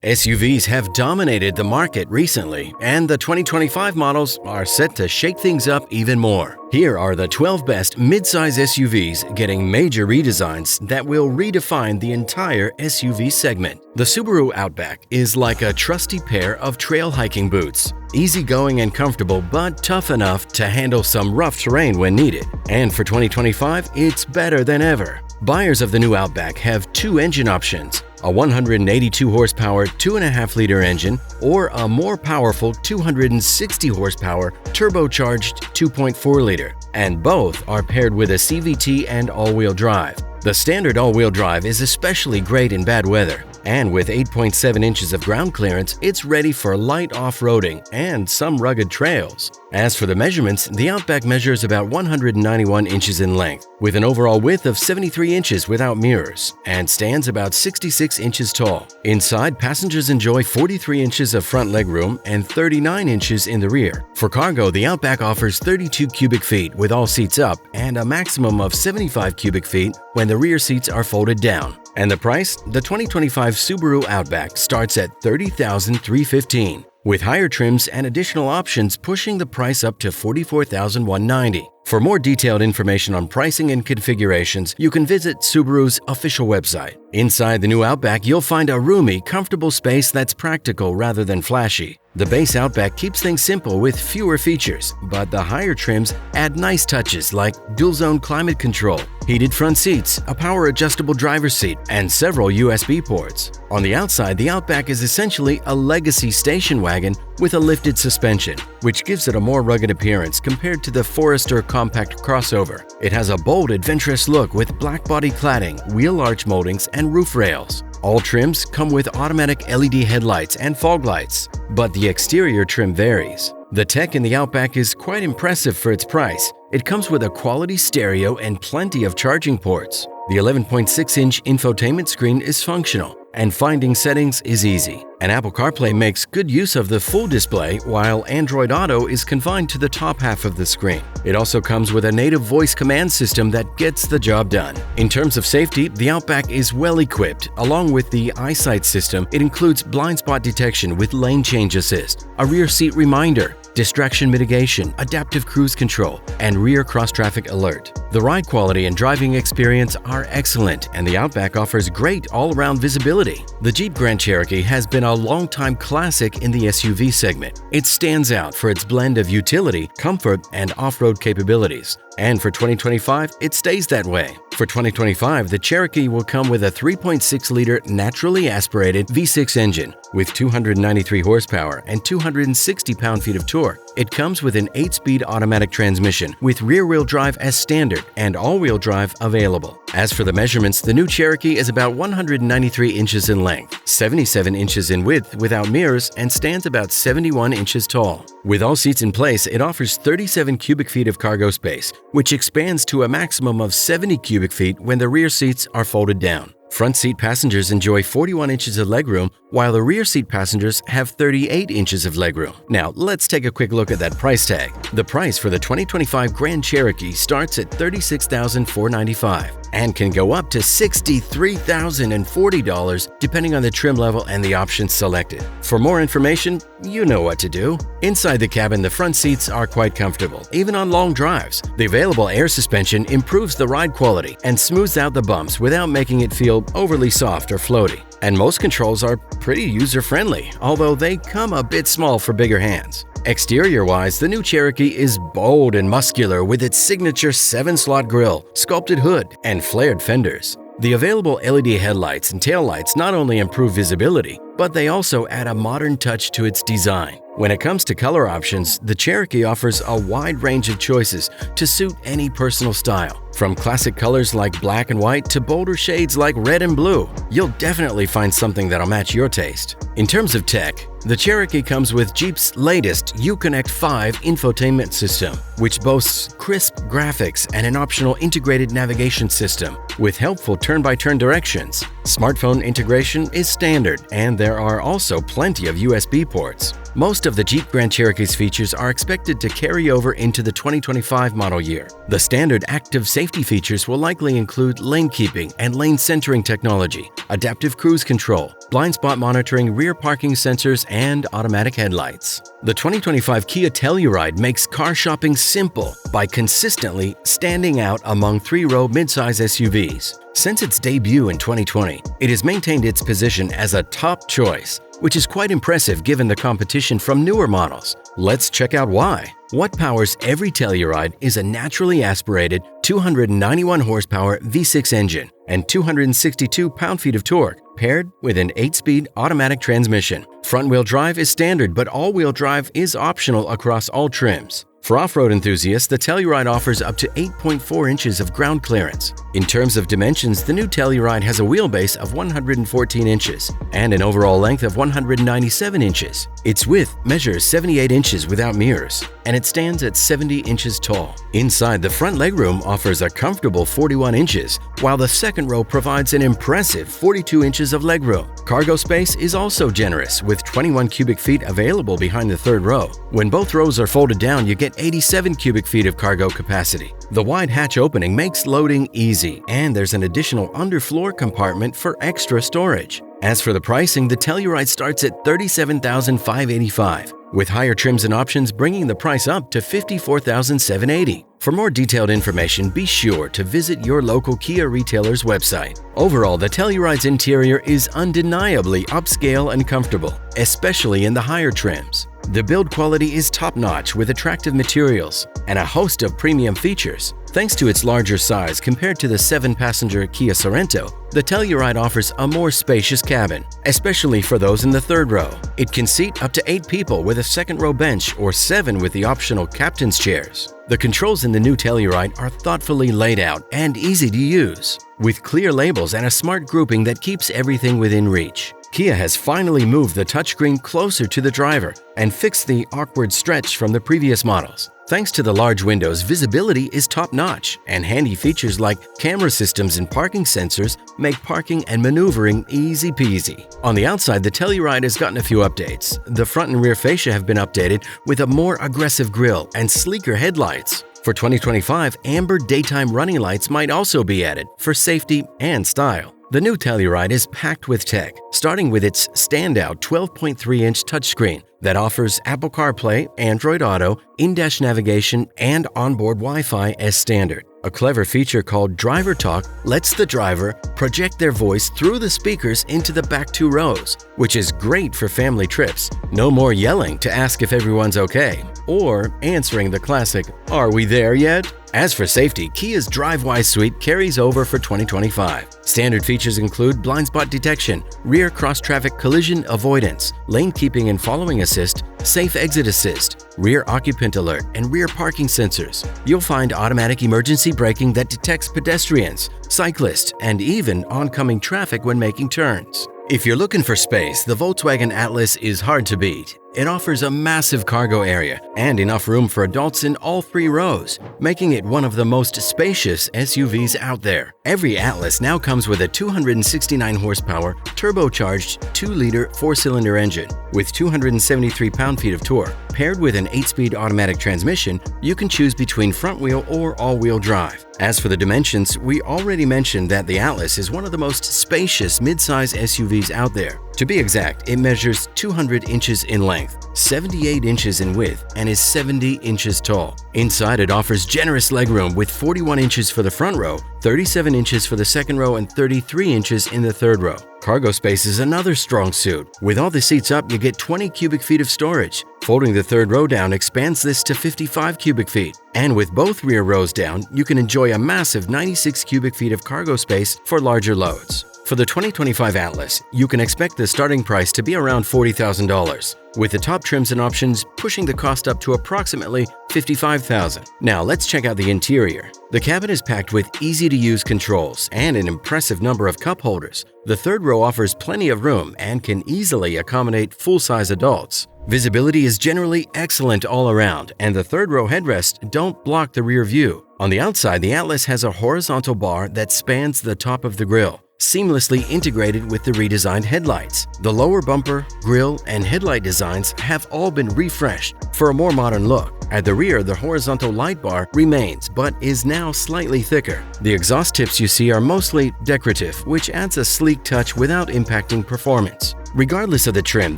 SUVs have dominated the market recently, and the 2025 models are set to shake things up even more. Here are the 12 best midsize SUVs getting major redesigns that will redefine the entire SUV segment. The Subaru Outback is like a trusty pair of trail hiking boots. Easygoing and comfortable, but tough enough to handle some rough terrain when needed. And for 2025, it's better than ever. Buyers of the new Outback have two engine options: a 182 horsepower 2.5-liter engine or a more powerful 260 horsepower turbocharged 2.4-liter, and both are paired with a CVT and all-wheel drive. The standard all-wheel drive is especially great in bad weather, and with 8.7 inches of ground clearance, it's ready for light off-roading and some rugged trails. As for the measurements, the Outback measures about 191 inches in length, with an overall width of 73 inches without mirrors, and stands about 66 inches tall. Inside, passengers enjoy 43 inches of front legroom and 39 inches in the rear. For cargo, the Outback offers 32 cubic feet with all seats up and a maximum of 75 cubic feet when the rear seats are folded down. And the price? The 2025 Subaru Outback starts at $30,315, with higher trims and additional options pushing the price up to $44,190. For more detailed information on pricing and configurations, you can visit Subaru's official website. Inside the new Outback, you'll find a roomy, comfortable space that's practical rather than flashy. The base Outback keeps things simple with fewer features, but the higher trims add nice touches like dual-zone climate control, heated front seats, a power-adjustable driver's seat, and several USB ports. On the outside, the Outback is essentially a legacy station wagon with a lifted suspension, which gives it a more rugged appearance compared to the Forester compact crossover. It has a bold, adventurous look with black body cladding, wheel arch moldings, and roof rails. All trims come with automatic LED headlights and fog lights, but the exterior trim varies. The tech in the Outback is quite impressive for its price. It comes with a quality stereo and plenty of charging ports. The 11.6-inch infotainment screen is functional, and finding settings is easy. And Apple CarPlay makes good use of the full display, while Android Auto is confined to the top half of the screen. It also comes with a native voice command system that gets the job done. In terms of safety, the Outback is well equipped. Along with the EyeSight system, it includes blind spot detection with lane change assist, a rear seat reminder, distraction mitigation, adaptive cruise control, and rear cross-traffic alert. The ride quality and driving experience are excellent, and the Outback offers great all-around visibility. The Jeep Grand Cherokee has been a long-time classic in the SUV segment. It stands out for its blend of utility, comfort, and off-road capabilities. And for 2025, it stays that way. For 2025, the Cherokee will come with a 3.6-liter naturally aspirated V6 engine with 293 horsepower and 260 pound-feet of torque. It comes with an 8-speed automatic transmission with rear-wheel drive as standard and all-wheel drive available. As for the measurements, the new Cherokee is about 193 inches in length, 77 inches in width without mirrors, and stands about 71 inches tall. With all seats in place, it offers 37 cubic feet of cargo space, which expands to a maximum of 70 cubic feet when the rear seats are folded down. Front seat passengers enjoy 41 inches of legroom, while the rear seat passengers have 38 inches of legroom. Now, let's take a quick look at that price tag. The price for the 2025 Grand Cherokee starts at $36,495 and can go up to $63,040 depending on the trim level and the options selected. For more information, you know what to do. Inside the cabin, the front seats are quite comfortable, even on long drives. The available air suspension improves the ride quality and smooths out the bumps without making it feel overly soft or floaty. And most controls are pretty user-friendly, although they come a bit small for bigger hands. Exterior-wise, the new Cherokee is bold and muscular with its signature 7-slot grille, sculpted hood, and flared fenders. The available LED headlights and taillights not only improve visibility, but they also add a modern touch to its design. When it comes to color options, the Cherokee offers a wide range of choices to suit any personal style. From classic colors like black and white to bolder shades like red and blue, you'll definitely find something that'll match your taste. In terms of tech, the Cherokee comes with Jeep's latest Uconnect 5 infotainment system, which boasts crisp graphics and an optional integrated navigation system with helpful turn-by-turn directions. Smartphone integration is standard, and there are also plenty of USB ports. Most of the Jeep Grand Cherokee's features are expected to carry over into the 2025 model year. The standard active safety features will likely include lane keeping and lane centering technology, adaptive cruise control, blind spot monitoring, rear parking sensors, and automatic headlights. The 2025 Kia Telluride makes car shopping simple by consistently standing out among three-row midsize SUVs. Since its debut in 2020, it has maintained its position as a top choice, which is quite impressive given the competition from newer models. Let's check out why. What powers every Telluride is a naturally aspirated 291 horsepower V6 engine and 262 pound-feet of torque, paired with an 8-speed automatic transmission. Front-wheel drive is standard, but all-wheel drive is optional across all trims. For off-road enthusiasts, the Telluride offers up to 8.4 inches of ground clearance. In terms of dimensions, the new Telluride has a wheelbase of 114 inches and an overall length of 197 inches. Its width measures 78 inches without mirrors, and it stands at 70 inches tall. Inside, the front legroom offers a comfortable 41 inches, while the second row provides an impressive 42 inches of legroom. Cargo space is also generous, with 21 cubic feet available behind the third row. When both rows are folded down, you get 87 cubic feet of cargo capacity. The wide hatch opening makes loading easy, and there's an additional underfloor compartment for extra storage. As for the pricing, the Telluride starts at $37,585, with higher trims and options bringing the price up to $54,780. For more detailed information, be sure to visit your local Kia retailer's website. Overall, the Telluride's interior is undeniably upscale and comfortable, especially in the higher trims. The build quality is top-notch with attractive materials and a host of premium features. Thanks to its larger size compared to the 7-passenger Kia Sorento, the Telluride offers a more spacious cabin, especially for those in the third row. It can seat up to 8 people with a second-row bench or 7 with the optional captain's chairs. The controls in the new Telluride are thoughtfully laid out and easy to use, with clear labels and a smart grouping that keeps everything within reach. Kia has finally moved the touchscreen closer to the driver and fixed the awkward stretch from the previous models. Thanks to the large windows, visibility is top-notch, and handy features like camera systems and parking sensors make parking and maneuvering easy-peasy. On the outside, the Telluride has gotten a few updates. The front and rear fascia have been updated with a more aggressive grille and sleeker headlights. For 2025, amber daytime running lights might also be added for safety and style. The new Telluride is packed with tech, starting with its standout 12.3-inch touchscreen that offers Apple CarPlay, Android Auto, in-dash navigation, and onboard Wi-Fi as standard. A clever feature called Driver Talk lets the driver project their voice through the speakers into the back 2 rows, which is great for family trips. No more yelling to ask if everyone's okay, or answering the classic, "Are we there yet?" As for safety, Kia's DriveWise suite carries over for 2025. Standard features include blind spot detection, rear cross-traffic collision avoidance, lane keeping and following assist, safe exit assist, rear occupant alert, and rear parking sensors. You'll find automatic emergency braking that detects pedestrians, cyclists, and even oncoming traffic when making turns. If you're looking for space, the Volkswagen Atlas is hard to beat. It offers a massive cargo area and enough room for adults in all 3 rows, making it one of the most spacious SUVs out there. Every Atlas now comes with a 269 horsepower turbocharged 2-liter 4-cylinder engine with 273 pound-feet of torque. Paired with an 8-speed automatic transmission, you can choose between front-wheel or all-wheel drive. As for the dimensions, we already mentioned that the Atlas is one of the most spacious midsize SUVs out there. To be exact, it measures 200 inches in length, 78 inches in width, and is 70 inches tall. Inside, it offers generous legroom with 41 inches for the front row, 37 inches for the second row, and 33 inches in the third row. Cargo space is another strong suit. With all the seats up, you get 20 cubic feet of storage. Folding the third row down expands this to 55 cubic feet. And with both rear rows down, you can enjoy a massive 96 cubic feet of cargo space for larger loads. For the 2025 Atlas, you can expect the starting price to be around $40,000, with the top trims and options pushing the cost up to approximately $55,000. Now let's check out the interior. The cabin is packed with easy-to-use controls and an impressive number of cup holders. The third row offers plenty of room and can easily accommodate full-size adults. Visibility is generally excellent all around, and the third row headrests don't block the rear view. On the outside, the Atlas has a horizontal bar that spans the top of the grille. seamlessly integrated with the redesigned headlights. The lower bumper, grille, and headlight designs have all been refreshed for a more modern look. At the rear, the horizontal light bar remains but is now slightly thicker. The exhaust tips you see are mostly decorative, which adds a sleek touch without impacting performance. Regardless of the trim,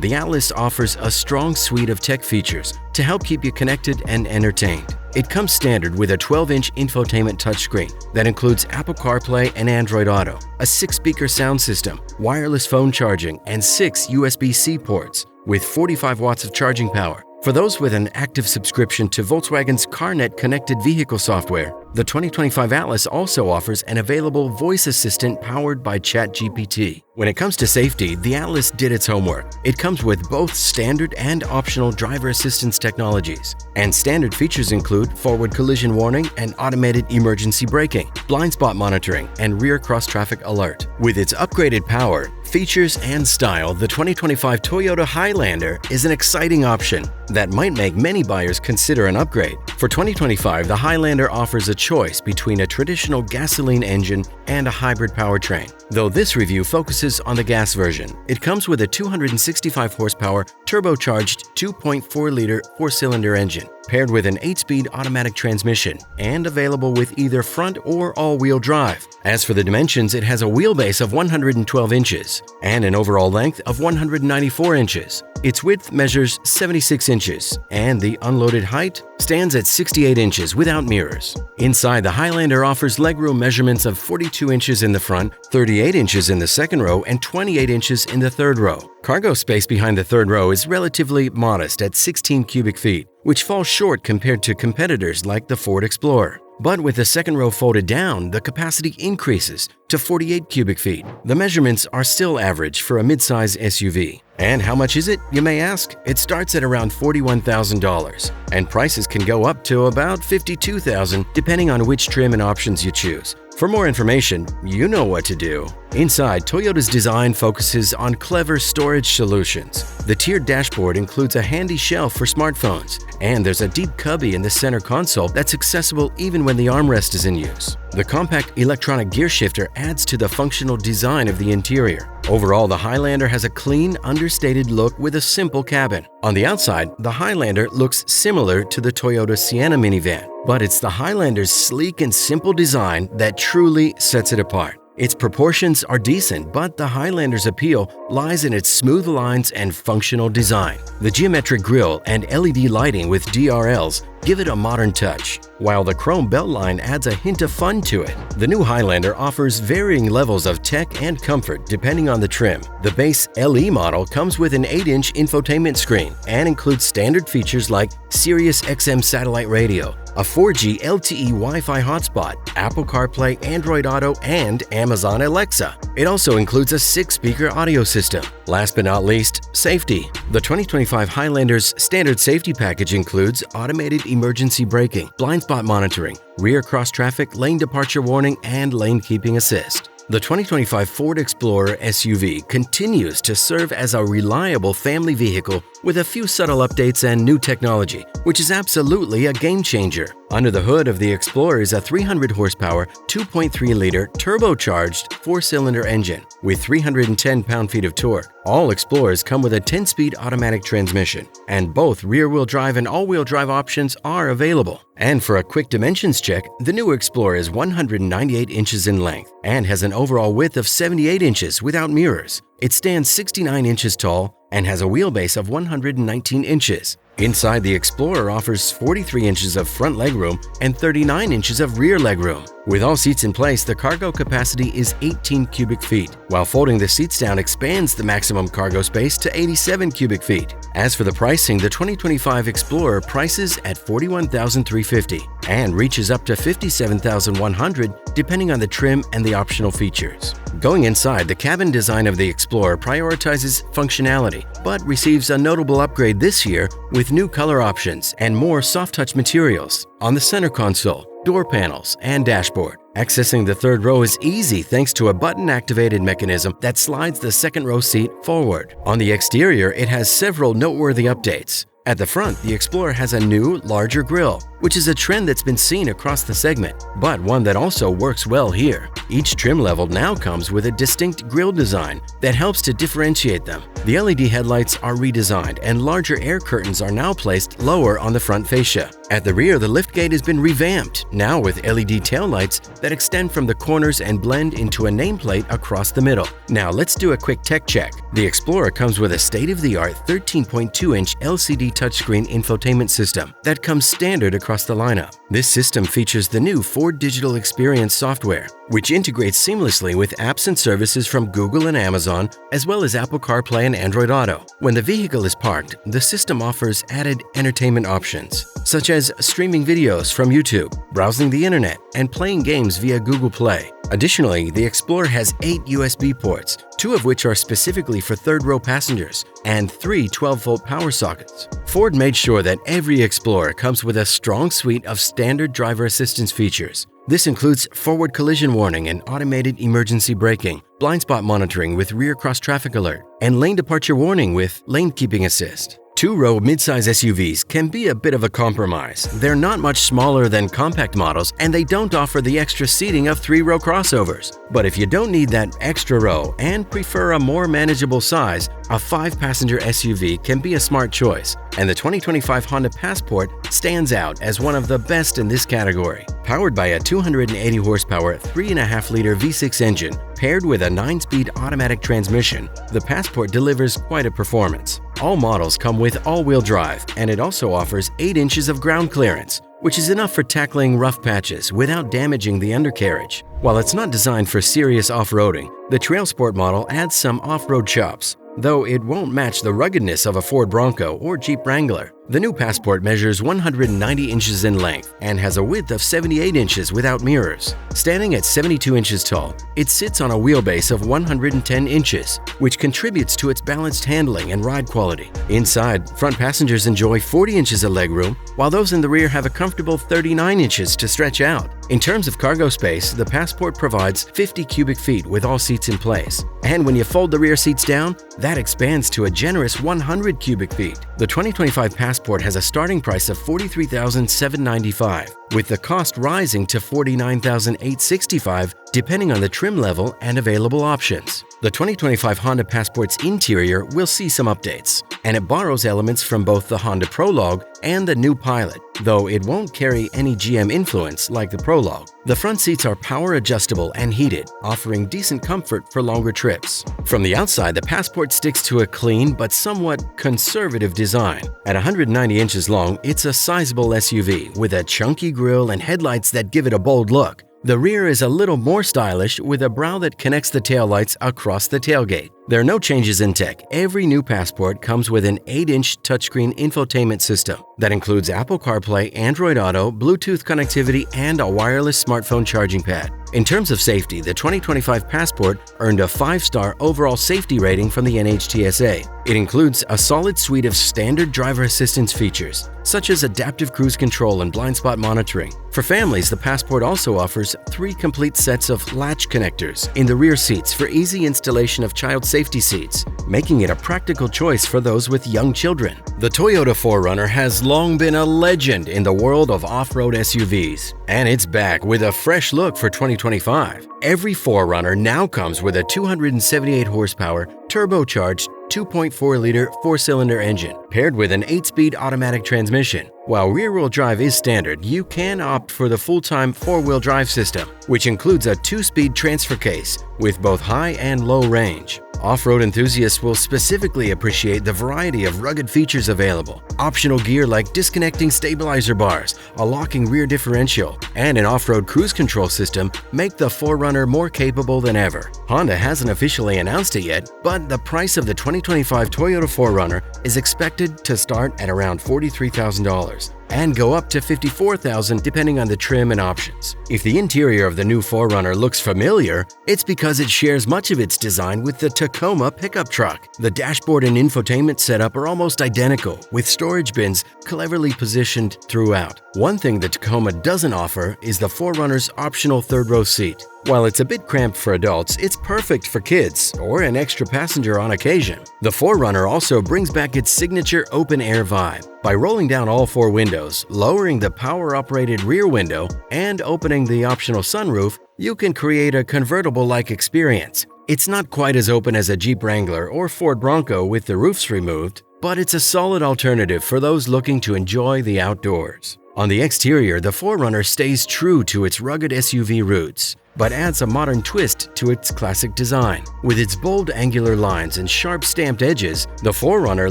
the Atlas offers a strong suite of tech features to help keep you connected and entertained. It comes standard with a 12-inch infotainment touchscreen that includes Apple CarPlay and Android Auto, a 6-speaker sound system, wireless phone charging, and 6 USB-C ports with 45 watts of charging power. For those with an active subscription to Volkswagen's CarNet connected vehicle software, the 2025 Atlas also offers an available voice assistant powered by ChatGPT. When it comes to safety, the Atlas did its homework. It comes with both standard and optional driver assistance technologies. And standard features include forward collision warning and automated emergency braking, blind spot monitoring, and rear cross-traffic alert. With its upgraded power, features, and style, the 2025 Toyota Highlander is an exciting option that might make many buyers consider an upgrade. For 2025, the Highlander offers a choice between a traditional gasoline engine and a hybrid powertrain. Though this review focuses on the gas version, it comes with a 265 horsepower turbocharged 2.4-liter 4-cylinder engine paired with an 8-speed automatic transmission and available with either front or all-wheel drive. As for the dimensions, it has a wheelbase of 112 inches and an overall length of 194 inches. Its width measures 76 inches and the unloaded height stands at 68 inches without mirrors. Inside, the Highlander offers legroom measurements of 42 inches in the front, 38 inches in the second row, and 28 inches in the third row. Cargo space behind the third row is relatively modest at 16 cubic feet, which falls short compared to competitors like the Ford Explorer. But with the second row folded down, the capacity increases to 48 cubic feet. The measurements are still average for a midsize SUV. And how much is it, you may ask? It starts at around $41,000, and prices can go up to about $52,000 depending on which trim and options you choose. For more information, you know what to do. Inside, Toyota's design focuses on clever storage solutions. The tiered dashboard includes a handy shelf for smartphones, and there's a deep cubby in the center console that's accessible even when the armrest is in use. The compact electronic gear shifter adds to the functional design of the interior. Overall, the Highlander has a clean, understated look with a simple cabin. On the outside, the Highlander looks similar to the Toyota Sienna minivan, but it's the Highlander's sleek and simple design that truly sets it apart. Its proportions are decent, but the Highlander's appeal lies in its smooth lines and functional design. The geometric grille and LED lighting with DRLs give it a modern touch, while the chrome beltline adds a hint of fun to it. The new Highlander offers varying levels of tech and comfort depending on the trim. The base LE model comes with an 8-inch infotainment screen and includes standard features like Sirius XM satellite radio, a 4G LTE Wi-Fi hotspot, Apple CarPlay, Android Auto, and Amazon Alexa. It also includes a 6-speaker audio system. Last but not least, safety. The 2025 Highlander's standard safety package includes automated emergency braking, blind spot monitoring, rear cross-traffic, lane departure warning, and lane keeping assist. The 2025 Ford Explorer SUV continues to serve as a reliable family vehicle with a few subtle updates and new technology, which is absolutely a game changer. Under the hood of the Explorer is a 300 horsepower, 2.3-liter turbocharged 4-cylinder engine with 310 pound-feet of torque. All Explorers come with a 10-speed automatic transmission, and both rear-wheel drive and all-wheel drive options are available. And for a quick dimensions check, the new Explorer is 198 inches in length and has an overall width of 78 inches without mirrors. It stands 69 inches tall and has a wheelbase of 119 inches. Inside, the Explorer offers 43 inches of front legroom and 39 inches of rear legroom. With all seats in place, the cargo capacity is 18 cubic feet, while folding the seats down expands the maximum cargo space to 87 cubic feet. As for the pricing, the 2025 Explorer prices at $41,350 and reaches up to $57,100 depending on the trim and the optional features. Going inside, the cabin design of the Explorer prioritizes functionality, but receives a notable upgrade this year with new color options and more soft-touch materials on the center console, door panels, and dashboard. Accessing the third row is easy thanks to a button-activated mechanism that slides the second row seat forward. On the exterior, it has several noteworthy updates. At the front, the Explorer has a new, larger grille, which is a trend that's been seen across the segment, but one that also works well here. Each trim level now comes with a distinct grille design that helps to differentiate them. The LED headlights are redesigned and larger air curtains are now placed lower on the front fascia. At the rear, the liftgate has been revamped, now with LED taillights that extend from the corners and blend into a nameplate across the middle. Now let's do a quick tech check. The Explorer comes with a state-of-the-art 13.2-inch LCD touchscreen infotainment system that comes standard across the lineup. This system features the new Ford Digital Experience software, which integrates seamlessly with apps and services from Google and Amazon, as well as Apple CarPlay and Android Auto. When the vehicle is parked, the system offers added entertainment options, such as streaming videos from YouTube, browsing the internet, and playing games via Google Play. Additionally, the Explorer has 8 USB ports, 2 of which are specifically for third-row passengers, and 3 12-volt power sockets. Ford made sure that every Explorer comes with a strong suite of standard driver assistance features. This includes forward collision warning and automated emergency braking, blind spot monitoring with rear cross-traffic alert, and lane departure warning with lane keeping assist. Two-row midsize SUVs can be a bit of a compromise. They're not much smaller than compact models, and they don't offer the extra seating of 3-row crossovers. But if you don't need that extra row and prefer a more manageable size, a 5-passenger SUV can be a smart choice, and the 2025 Honda Passport stands out as one of the best in this category. Powered by a 280 horsepower, 3.5-liter V6 engine paired with a 9-speed automatic transmission, the Passport delivers quite a performance. All models come with all-wheel drive, and it also offers 8 inches of ground clearance, which is enough for tackling rough patches without damaging the undercarriage. While it's not designed for serious off-roading, the Trail Sport model adds some off-road chops, though it won't match the ruggedness of a Ford Bronco or Jeep Wrangler. The new Passport measures 190 inches in length and has a width of 78 inches without mirrors. Standing at 72 inches tall, it sits on a wheelbase of 110 inches, which contributes to its balanced handling and ride quality. Inside, front passengers enjoy 40 inches of legroom, while those in the rear have a comfortable 39 inches to stretch out. In terms of cargo space, the Passport provides 50 cubic feet with all seats in place. And when you fold the rear seats down, that expands to a generous 100 cubic feet. The 2025 Passport has a starting price of $43,795, with the cost rising to $49,865 depending on the trim level and available options. The 2025 Honda Passport's interior will see some updates, and it borrows elements from both the Honda Prologue and the new Pilot, though it won't carry any GM influence like the Prologue. The front seats are power adjustable and heated, offering decent comfort for longer trips. From the outside, the Passport sticks to a clean but somewhat conservative design. At 190 inches long, it's a sizable SUV with a chunky grille and headlights that give it a bold look. The rear is a little more stylish with a brow that connects the taillights across the tailgate. There are no changes in tech. Every new Passport comes with an 8-inch touchscreen infotainment system that includes Apple CarPlay, Android Auto, Bluetooth connectivity, and a wireless smartphone charging pad. In terms of safety, the 2025 Passport earned a 5-star overall safety rating from the NHTSA. It includes a solid suite of standard driver assistance features, such as adaptive cruise control and blind spot monitoring. For families, the Passport also offers 3 complete sets of latch connectors in the rear seats for easy installation of child safety seats, making it a practical choice for those with young children. The Toyota 4Runner has long been a legend in the world of off-road SUVs, and it's back with a fresh look for 2025. Every 4Runner now comes with a 278 horsepower, turbocharged 2.4-liter 4-cylinder engine paired with an 8-speed automatic transmission. While rear-wheel drive is standard, you can opt for the full-time 4-wheel drive system, which includes a 2-speed transfer case with both high and low range. Off-road enthusiasts will specifically appreciate the variety of rugged features available. Optional gear like disconnecting stabilizer bars, a locking rear differential, and an off-road cruise control system make the 4Runner more capable than ever. Honda hasn't officially announced it yet, but the price of the 2025 Toyota 4Runner is expected to start at around $43,000 and go up to $54,000 depending on the trim and options. If the interior of the new 4Runner looks familiar, it's because it shares much of its design with the Tacoma pickup truck. The dashboard and infotainment setup are almost identical, with storage bins cleverly positioned throughout. One thing the Tacoma doesn't offer is the 4Runner's optional third-row seat. While it's a bit cramped for adults, it's perfect for kids or an extra passenger on occasion. The 4Runner also brings back its signature open-air vibe, By rolling down all 4 windows, lowering the power-operated rear window, and opening the optional sunroof, you can create a convertible-like experience. It's not quite as open as a Jeep Wrangler or Ford Bronco with the roofs removed, but it's a solid alternative for those looking to enjoy the outdoors. On the exterior, the 4Runner stays true to its rugged SUV roots, but adds a modern twist to its classic design. With its bold angular lines and sharp stamped edges, the 4Runner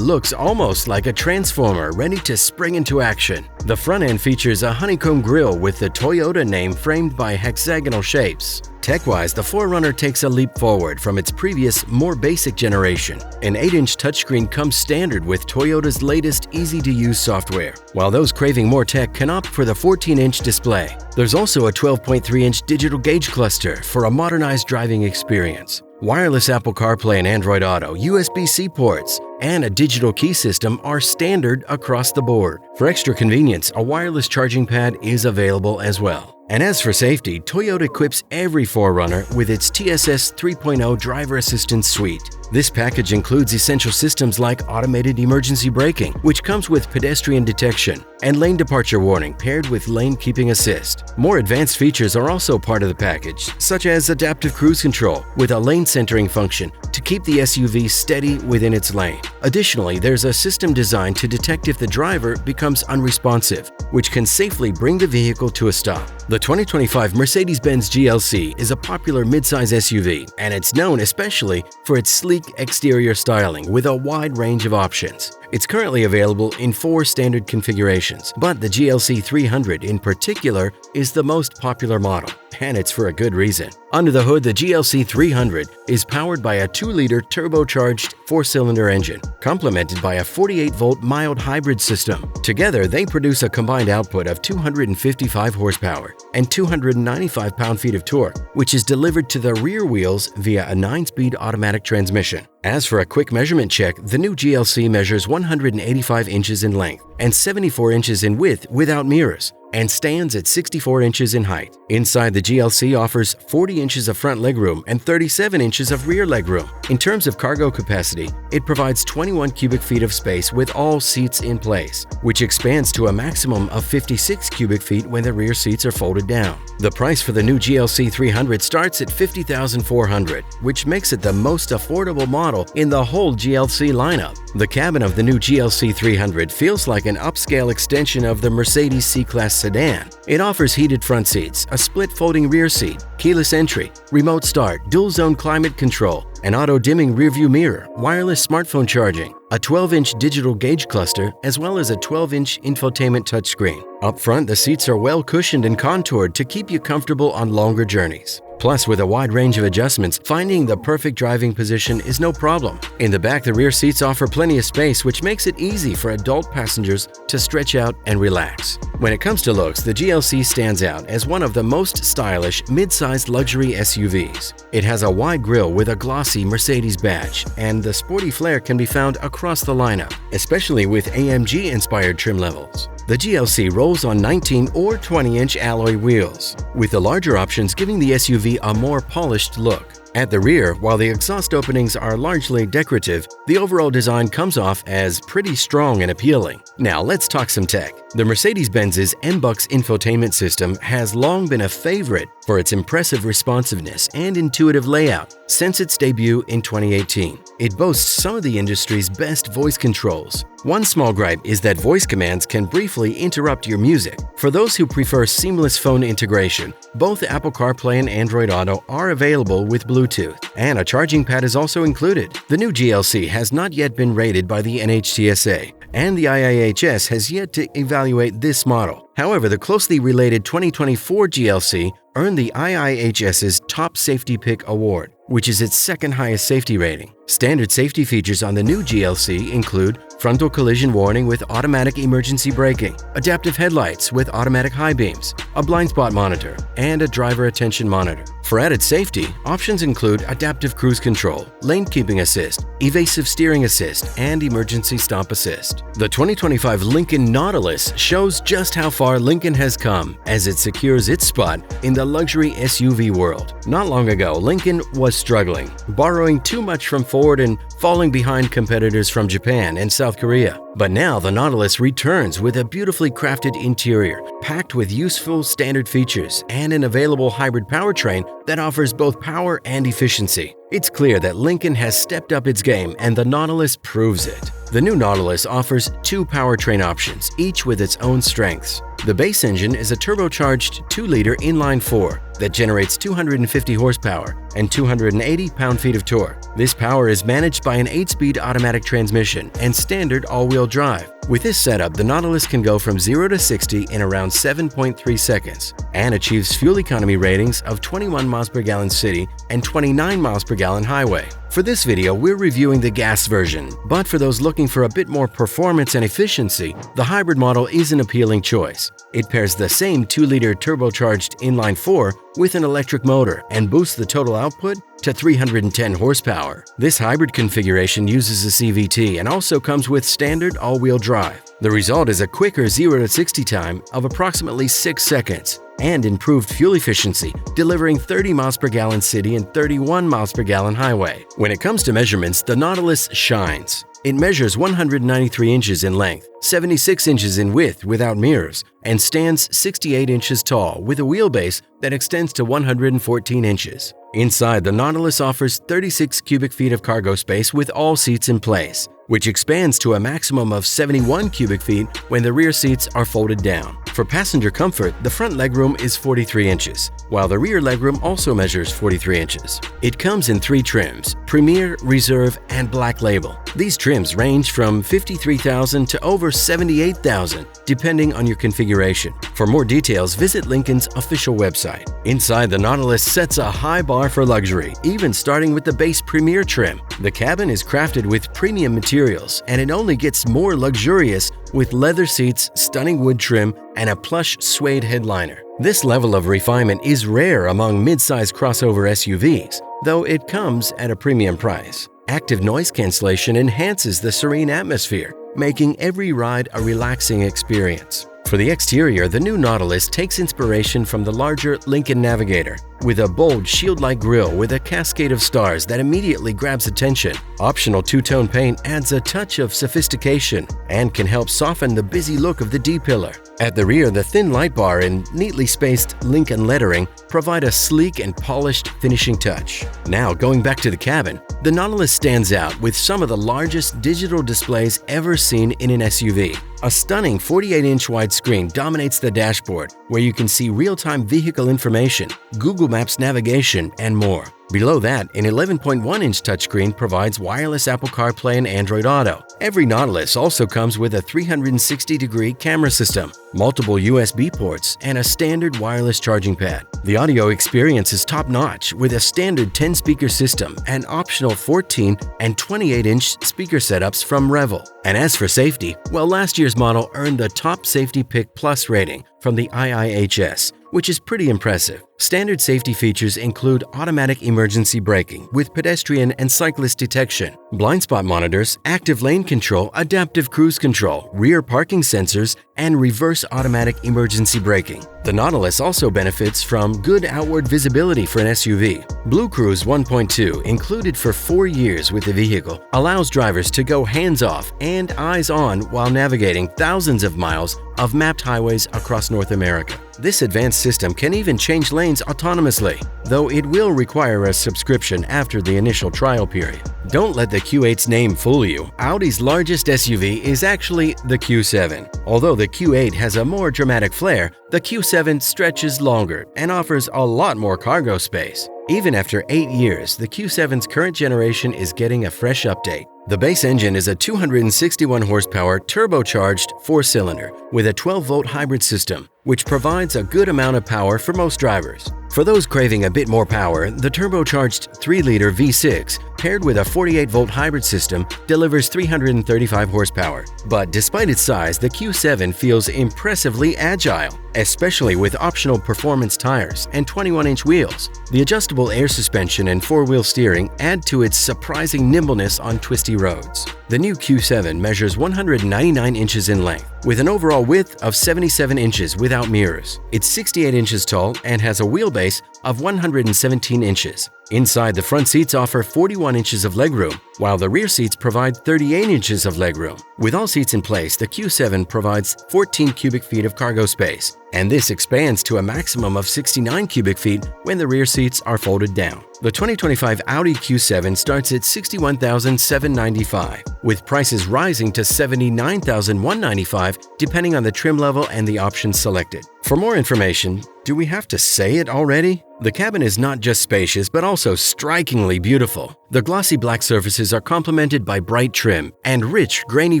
looks almost like a transformer ready to spring into action. The front end features a honeycomb grille with the Toyota name framed by hexagonal shapes. Tech-wise, the 4Runner takes a leap forward from its previous, more basic generation. An 8-inch touchscreen comes standard with Toyota's latest easy-to-use software, while those craving more tech can opt for the 14-inch display. There's also a 12.3-inch digital gauge cluster for a modernized driving experience. Wireless Apple CarPlay and Android Auto, USB-C ports, and a digital key system are standard across the board. For extra convenience, a wireless charging pad is available as well. And as for safety, Toyota equips every 4Runner with its TSS 3.0 driver assistance suite. This package includes essential systems like automated emergency braking, which comes with pedestrian detection, and lane departure warning paired with lane keeping assist. More advanced features are also part of the package, such as adaptive cruise control with a lane centering function to keep the SUV steady within its lane. Additionally, there's a system designed to detect if the driver becomes unresponsive, which can safely bring the vehicle to a stop. The 2025 Mercedes-Benz GLC is a popular midsize SUV, and it's known especially for its sleek exterior styling with a wide range of options. It's currently available in 4 standard configurations, but the GLC 300 in particular is the most popular model, and it's for a good reason. Under the hood, the GLC 300 is powered by a 2-liter turbocharged 4-cylinder engine, complemented by a 48-volt mild hybrid system. Together, they produce a combined output of 255 horsepower and 295 pound-feet of torque, which is delivered to the rear wheels via a 9-speed automatic transmission. As for a quick measurement check, the new GLC measures 185 inches in length and 74 inches in width without mirrors, and stands at 64 inches in height. Inside, the GLC offers 40 inches of front legroom and 37 inches of rear legroom. In terms of cargo capacity, it provides 21 cubic feet of space with all seats in place, which expands to a maximum of 56 cubic feet when the rear seats are folded down. The price for the new GLC 300 starts at $50,400, which makes it the most affordable model in the whole GLC lineup. The cabin of the new GLC 300 feels like an upscale extension of the Mercedes C-Class sedan. It offers heated front seats, a split folding rear seat, keyless entry, remote start, dual-zone climate control, an auto-dimming rearview mirror, wireless smartphone charging, a 12-inch digital gauge cluster, as well as a 12-inch infotainment touchscreen. Up front, the seats are well cushioned and contoured to keep you comfortable on longer journeys. Plus, with a wide range of adjustments, finding the perfect driving position is no problem. In the back, the rear seats offer plenty of space, which makes it easy for adult passengers to stretch out and relax. When it comes to looks, the GLC stands out as one of the most stylish mid-sized luxury SUVs. It has a wide grille with a glossy Mercedes badge, and the sporty flair can be found across the lineup, especially with AMG-inspired trim levels. The GLC rolls on 19 or 20-inch alloy wheels, with the larger options giving the SUV a more polished look. At the rear, while the exhaust openings are largely decorative, the overall design comes off as pretty strong and appealing. Now let's talk some tech. The Mercedes-Benz's MBUX infotainment system has long been a favorite for its impressive responsiveness and intuitive layout since its debut in 2018. It boasts some of the industry's best voice controls. One small gripe is that voice commands can briefly interrupt your music. For those who prefer seamless phone integration, both Apple CarPlay and Android Auto are available with Bluetooth, and a charging pad is also included. The new GLC has not yet been rated by the NHTSA, and the IIHS has yet to evaluate this model. However, the closely related 2024 GLC earned the IIHS's Top Safety Pick Award, which is its second highest safety rating. Standard safety features on the new GLC include frontal collision warning with automatic emergency braking, adaptive headlights with automatic high beams, a blind spot monitor, and a driver attention monitor. For added safety, options include adaptive cruise control, lane keeping assist, evasive steering assist, and emergency stop assist. The 2025 Lincoln Nautilus shows just how far Lincoln has come as it secures its spot in the luxury SUV world. Not long ago, Lincoln was struggling, borrowing too much from Ford and falling behind competitors from Japan and South Korea. But now the Nautilus returns with a beautifully crafted interior, packed with useful standard features and an available hybrid powertrain that offers both power and efficiency. It's clear that Lincoln has stepped up its game, and the Nautilus proves it. The new Nautilus offers two powertrain options, each with its own strengths. The base engine is a turbocharged 2-liter inline-4 that generates 250 horsepower and 280 pound-feet of torque. This power is managed by an 8-speed automatic transmission and standard all-wheel drive. With this setup, the Nautilus can go from 0 to 60 in around 7.3 seconds and achieves fuel economy ratings of 21 miles per gallon city and 29 miles per gallon highway. For this video, we're reviewing the gas version, but for those looking for a bit more performance and efficiency, the hybrid model is an appealing choice. It pairs the same 2-liter turbocharged inline-4 with an electric motor and boosts the total output to 310 horsepower. This hybrid configuration uses a CVT and also comes with standard all-wheel drive. The result is a quicker 0 to 60 time of approximately 6 seconds and improved fuel efficiency, delivering 30 miles per gallon city and 31 miles per gallon highway. When it comes to measurements, the Nautilus shines. It measures 193 inches in length, 76 inches in width without mirrors, and stands 68 inches tall with a wheelbase that extends to 114 inches. Inside, the Nautilus offers 36 cubic feet of cargo space with all seats in place, which expands to a maximum of 71 cubic feet when the rear seats are folded down. For passenger comfort, the front legroom is 43 inches, while the rear legroom also measures 43 inches. It comes in 3 trims: Premier, Reserve, and Black Label. These trims range from $53,000 to over $78,000, depending on your configuration. For more details, visit Lincoln's official website. Inside, the Nautilus sets a high bar for luxury, even starting with the base Premier trim. The cabin is crafted with premium materials, and it only gets more luxurious with leather seats, stunning wood trim, and a plush suede headliner. This level of refinement is rare among mid-size crossover SUVs, though it comes at a premium price. Active noise cancellation enhances the serene atmosphere, making every ride a relaxing experience. For the exterior, the new Nautilus takes inspiration from the larger Lincoln Navigator, with a bold shield-like grille with a cascade of stars that immediately grabs attention. Optional 2-tone paint adds a touch of sophistication and can help soften the busy look of the D-pillar. At the rear, the thin light bar and neatly spaced Lincoln lettering provide a sleek and polished finishing touch. Now, going back to the cabin, the Nautilus stands out with some of the largest digital displays ever seen in an SUV. A stunning 48-inch widescreen dominates the dashboard, where you can see real-time vehicle information, Google Maps navigation, and more. Below that, an 11.1-inch touchscreen provides wireless Apple CarPlay and Android Auto. Every Nautilus also comes with a 360-degree camera system, multiple USB ports, and a standard wireless charging pad. The audio experience is top-notch with a standard 10-speaker system and optional 14 and 28-inch speaker setups from Revel. And as for safety, well, last year's model earned the Top Safety Pick Plus rating from the IIHS, which is pretty impressive. Standard safety features include automatic emergency braking with pedestrian and cyclist detection, blind spot monitors, active lane control, adaptive cruise control, rear parking sensors, and reverse automatic emergency braking. The Nautilus also benefits from good outward visibility for an SUV. Blue Cruise 1.2, included for 4 years with the vehicle, allows drivers to go hands-off and eyes-on while navigating thousands of miles of mapped highways across North America. This advanced system can even change lanes autonomously, though it will require a subscription after the initial trial period. Don't let the Q8's name fool you. Audi's largest SUV is actually the Q7. Although the Q8 has a more dramatic flair, the Q7 stretches longer and offers a lot more cargo space. Even after 8 years, the Q7's current generation is getting a fresh update. The base engine is a 261 horsepower turbocharged 4-cylinder with a 12-volt hybrid system, which provides a good amount of power for most drivers. For those craving a bit more power, the turbocharged 3-liter V6 paired with a 48-volt hybrid system delivers 335 horsepower. But despite its size, the Q7 feels impressively agile, especially with optional performance tires and 21-inch wheels. The adjustable air suspension and 4-wheel steering add to its surprising nimbleness on twisty roads. The new Q7 measures 199 inches in length, with an overall width of 77 inches without mirrors. It's 68 inches tall and has a wheelbase of 117 inches. Inside, the front seats offer 41 inches of legroom, while the rear seats provide 38 inches of legroom. With all seats in place, the Q7 provides 14 cubic feet of cargo space, and this expands to a maximum of 69 cubic feet when the rear seats are folded down. The 2025 Audi Q7 starts at $61,795, with prices rising to $79,195 depending on the trim level and the options selected. For more information, do we have to say it already? The cabin is not just spacious but also strikingly beautiful. The glossy black surfaces are complemented by bright trim and rich, grainy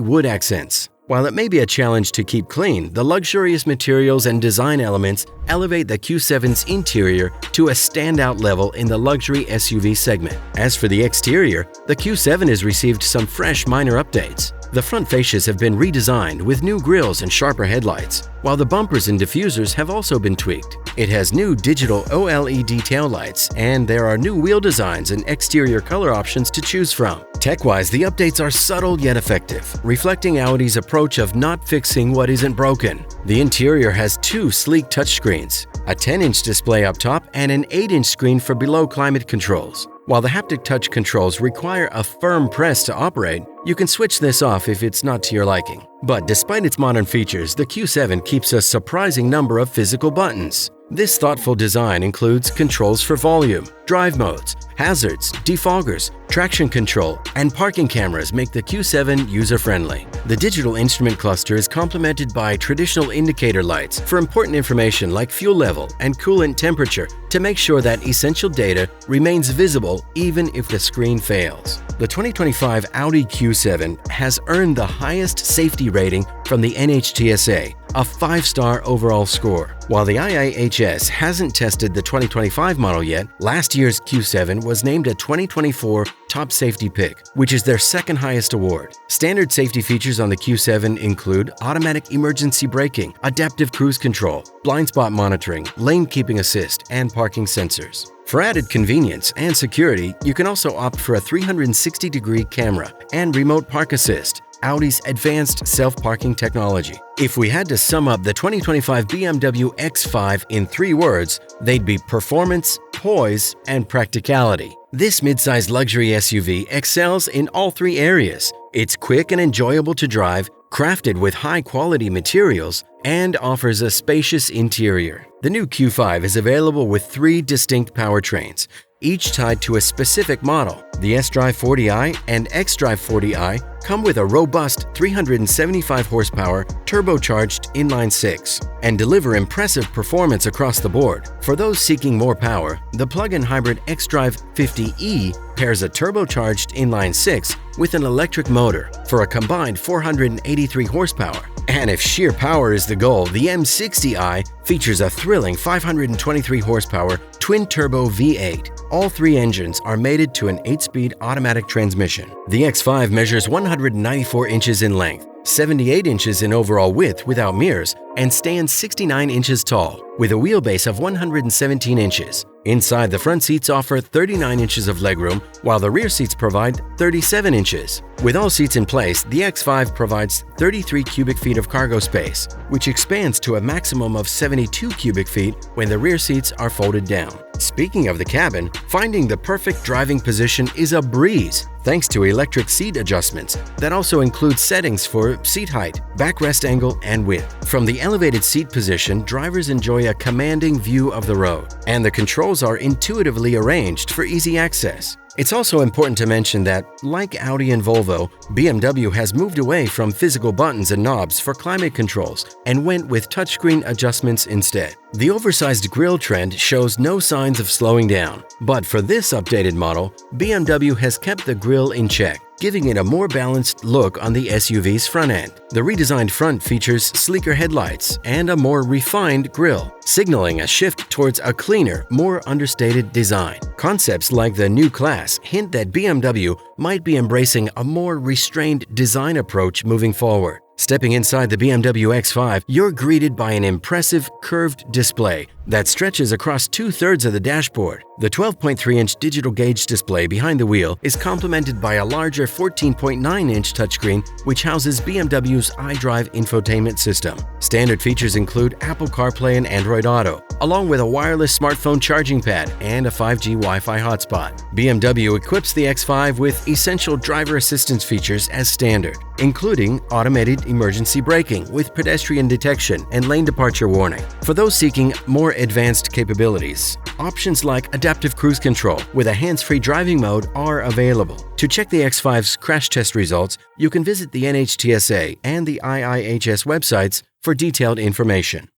wood accents. While it may be a challenge to keep clean, the luxurious materials and design elements elevate the Q7's interior to a standout level in the luxury SUV segment. As for the exterior, the Q7 has received some fresh minor updates. The front fascias have been redesigned with new grilles and sharper headlights, while the bumpers and diffusers have also been tweaked. It has new digital OLED taillights, and there are new wheel designs and exterior color options to choose from. Tech-wise, the updates are subtle yet effective, reflecting Audi's approach of not fixing what isn't broken. The interior has 2 sleek touchscreens, a 10-inch display up top and an 8-inch screen for below climate controls. While the haptic touch controls require a firm press to operate, you can switch this off if it's not to your liking. But despite its modern features, the Q7 keeps a surprising number of physical buttons. This thoughtful design includes controls for volume, drive modes, hazards, defoggers, traction control, and parking cameras make the Q7 user-friendly. The digital instrument cluster is complemented by traditional indicator lights for important information like fuel level and coolant temperature to make sure that essential data remains visible even if the screen fails. The 2025 Audi Q7 has earned the highest safety rating from the NHTSA, a 5-star overall score. While the IIHS hasn't tested the 2025 model yet, last year's Q7 was named a 2024 Top Safety Pick, which is their second highest award. Standard safety features on the Q7 include automatic emergency braking, adaptive cruise control, blind spot monitoring, lane keeping assist, and parking sensors. For added convenience and security, you can also opt for a 360-degree camera and remote park assist, Audi's advanced self-parking technology. If we had to sum up the 2025 BMW X5 in 3 words, they'd be performance, poise, and practicality. This midsize luxury SUV excels in all 3 areas. It's quick and enjoyable to drive, crafted with high-quality materials, and offers a spacious interior. The new Q5 is available with 3 distinct powertrains, each tied to a specific model. The S-Drive 40i and X-Drive 40i come with a robust 375 horsepower turbocharged inline-6 and deliver impressive performance across the board. For those seeking more power, the plug-in hybrid X-Drive 50e pairs a turbocharged inline-6 with an electric motor for a combined 483 horsepower. And if sheer power is the goal, the M60i features a thrilling 523 horsepower twin-turbo V8. All 3 engines are mated to an 8-speed automatic transmission. The X5 measures 194 inches in length, 78 inches in overall width without mirrors, and stands 69 inches tall, with a wheelbase of 117 inches. Inside, the front seats offer 39 inches of legroom, while the rear seats provide 37 inches. With all seats in place, the X5 provides 33 cubic feet of cargo space, which expands to a maximum of 72 cubic feet when the rear seats are folded down. Speaking of the cabin, finding the perfect driving position is a breeze thanks to electric seat adjustments that also include settings for seat height, backrest angle, and width. From the elevated seat position, drivers enjoy a commanding view of the road, and the controls are intuitively arranged for easy access. It's also important to mention that, like Audi and Volvo, BMW has moved away from physical buttons and knobs for climate controls and went with touchscreen adjustments instead. The oversized grille trend shows no signs of slowing down, but for this updated model, BMW has kept the grille in check. giving it a more balanced look on the SUV's front end. The redesigned front features sleeker headlights and a more refined grille, signaling a shift towards a cleaner, more understated design. Concepts like the new class hint that BMW might be embracing a more restrained design approach moving forward. Stepping inside the BMW X5, you're greeted by an impressive curved display that stretches across 2/3 of the dashboard. The 12.3-inch digital gauge display behind the wheel is complemented by a larger 14.9-inch touchscreen which houses BMW's iDrive infotainment system. Standard features include Apple CarPlay and Android Auto, along with a wireless smartphone charging pad and a 5G Wi-Fi hotspot. BMW equips the X5 with essential driver assistance features as standard, including automated emergency braking with pedestrian detection and lane departure warning. For those seeking more advanced capabilities, options like adaptive cruise control with a hands-free driving mode are available. To check the X5's crash test results, you can visit the NHTSA and the IIHS websites for detailed information.